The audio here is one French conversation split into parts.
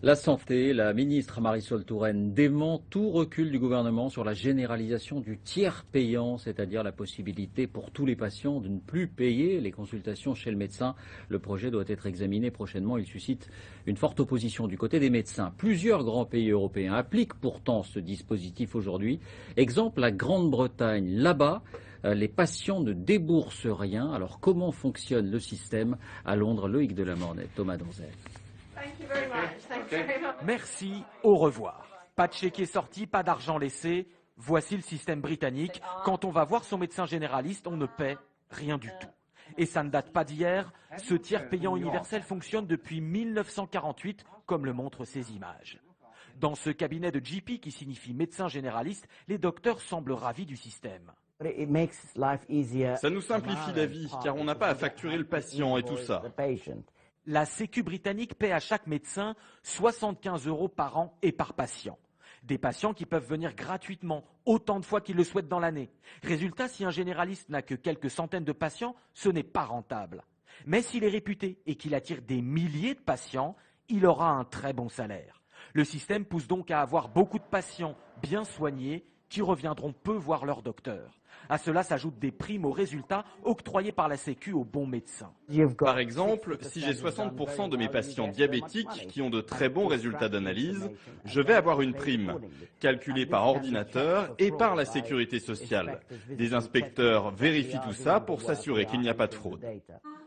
La santé, la ministre Marisol Touraine dément tout recul du gouvernement sur la généralisation du tiers payant, c'est-à-dire la possibilité pour tous les patients de ne plus payer les consultations chez le médecin. Le projet doit être examiné prochainement. Il suscite une forte opposition du côté des médecins. Plusieurs grands pays européens appliquent pourtant ce dispositif aujourd'hui. Exemple, la Grande-Bretagne. Là-bas, les patients ne déboursent rien. Alors comment fonctionne le système? À Londres, Loïc Delamornette, Thomas Donzel. Merci, au revoir. Pas de chéquier sorti, pas d'argent laissé. Voici le système britannique. Quand on va voir son médecin généraliste, on ne paie rien du tout. Et ça ne date pas d'hier. Ce tiers payant universel fonctionne depuis 1948, comme le montrent ces images. Dans ce cabinet de GP, qui signifie médecin généraliste, les docteurs semblent ravis du système. Ça nous simplifie la vie, car on n'a pas à facturer le patient et tout ça. La Sécu britannique paie à chaque médecin 75 € par an et par patient. Des patients qui peuvent venir gratuitement autant de fois qu'ils le souhaitent dans l'année. Résultat, si un généraliste n'a que quelques centaines de patients, ce n'est pas rentable. Mais s'il est réputé et qu'il attire des milliers de patients, il aura un très bon salaire. Le système pousse donc à avoir beaucoup de patients bien soignés qui reviendront peu voir leur docteur. À cela s'ajoutent des primes aux résultats octroyés par la Sécu aux bons médecins. Par exemple, si j'ai 60% de mes patients diabétiques qui ont de très bons résultats d'analyse, je vais avoir une prime, calculée par ordinateur et par la sécurité sociale. Des inspecteurs vérifient tout ça pour s'assurer qu'il n'y a pas de fraude.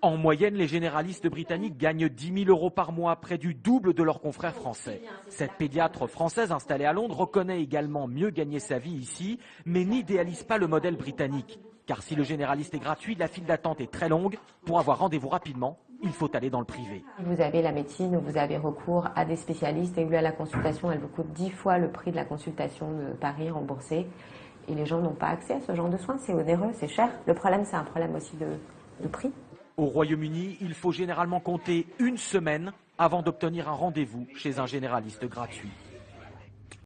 En moyenne, les généralistes britanniques gagnent 10 000 € par mois, près du double de leurs confrères français. Cette pédiatre française installée à Londres reconnaît également mieux gagner sa vie ici, mais n'idéalise pas le modèle britannique. Car si le généraliste est gratuit, la file d'attente est très longue. Pour avoir rendez-vous rapidement, il faut aller dans le privé. Vous avez la médecine, vous avez recours à des spécialistes et la consultation, elle vous coûte 10 fois le prix de la consultation de Paris remboursée. Et les gens n'ont pas accès à ce genre de soins, c'est onéreux, c'est cher. Le problème, c'est un problème aussi de prix. Au Royaume-Uni, il faut généralement compter une semaine avant d'obtenir un rendez-vous chez un généraliste gratuit.